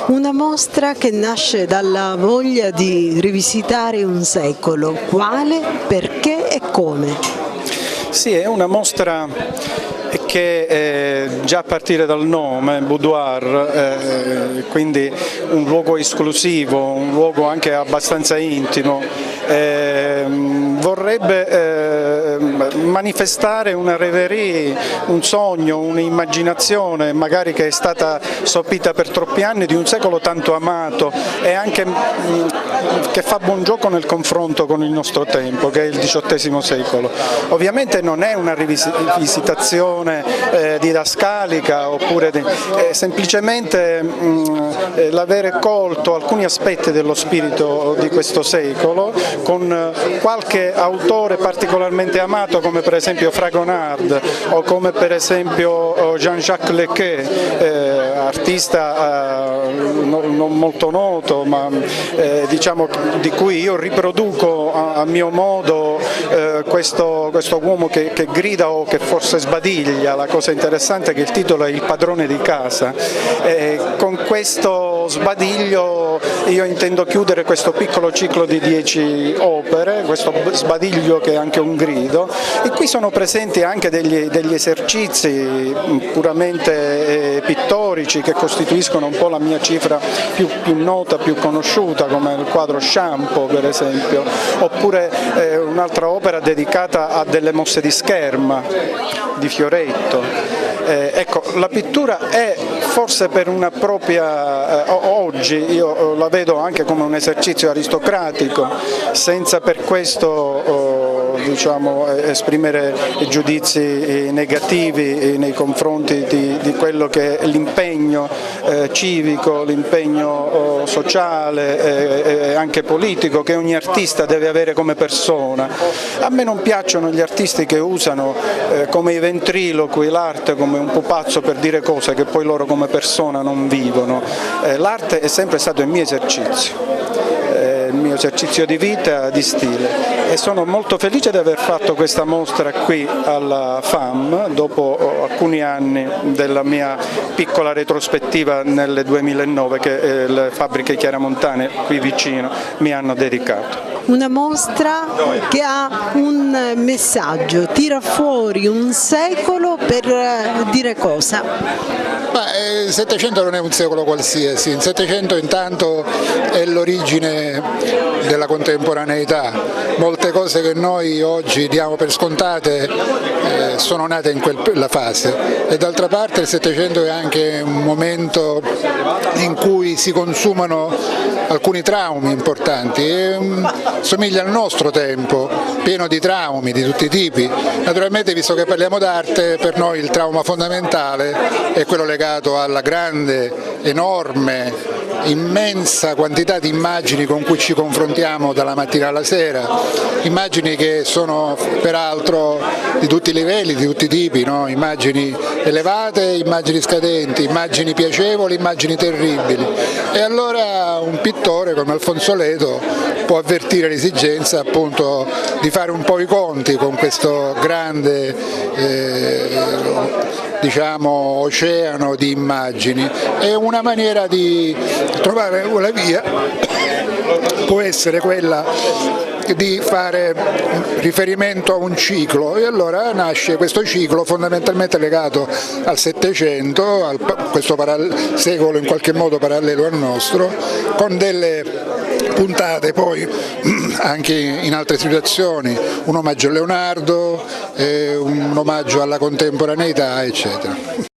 Una mostra che nasce dalla voglia di rivisitare un secolo. Quale, perché e come? Sì, è una mostra che già a partire dal nome, boudoir, quindi un luogo esclusivo, un luogo anche abbastanza intimo, vorrebbe manifestare una rêverie, un sogno, un'immaginazione magari che è stata sopita per troppi anni di un secolo tanto amato e anche che fa buon gioco nel confronto con il nostro tempo, che è il XVIII secolo. Ovviamente non è una rivisitazione didascalica, oppure semplicemente l'avere colto alcuni aspetti dello spirito di questo secolo con qualche autore particolarmente amato come per esempio Fragonard o come per esempio Jean-Jacques Lequet, artista non molto noto, ma diciamo di cui io riproduco a mio modo questo uomo che grida o che forse sbadiglia. La cosa interessante è che il titolo è Il padrone di casa. Con questo sbadiglio io intendo chiudere questo piccolo ciclo di 10 opere, questo sbadiglio che è anche un grido, e qui sono presenti anche degli esercizi puramente pittorici che costituiscono un po' la mia cifra più nota, più conosciuta, come il quadro Shampoo per esempio, oppure un'altra opera dedicata a delle mosse di scherma di Fioretto. Ecco, la pittura è forse per una propria, oggi io la vedo anche come un esercizio aristocratico, senza per questo diciamo, esprimere giudizi negativi nei confronti di quello che è l'impegno civico, l'impegno sociale e anche politico che ogni artista deve avere come persona. A me non piacciono gli artisti che usano come i ventriloqui l'arte come un pupazzo per dire cose che poi loro come persona non vivono. L'arte è sempre stato il mio esercizio di vita, di stile, e sono molto felice di aver fatto questa mostra qui alla FAM dopo alcuni anni della mia piccola retrospettiva nel 2009 che le fabbriche chiaramontane qui vicino mi hanno dedicato. Una mostra che ha un messaggio, tira fuori un secolo per dire cosa? Il Settecento non è un secolo qualsiasi, il Settecento intanto è l'origine della contemporaneità, molte cose che noi oggi diamo per scontate sono nate in quella fase, e d'altra parte il Settecento è anche un momento in cui si consumano alcuni traumi importanti, somiglia al nostro tempo, pieno di traumi di tutti i tipi. Naturalmente, visto che parliamo d'arte, per noi il trauma fondamentale è quello legato alla grande, enorme, immensa quantità di immagini con cui ci confrontiamo dalla mattina alla sera, immagini che sono peraltro di tutti i livelli, di tutti i tipi, no? Immagini elevate, immagini scadenti, immagini piacevoli, immagini terribili, e allora un pittore come Alfonso Leto può avvertire l'esigenza appunto di fare un po' i conti con questo grande diciamo oceano di immagini. È una maniera di trovare una via, può essere quella di fare riferimento a un ciclo, e allora nasce questo ciclo fondamentalmente legato al Settecento, a questo secolo in qualche modo parallelo al nostro, con delle puntate poi anche in altre situazioni, un omaggio a Leonardo, un omaggio alla contemporaneità, eccetera.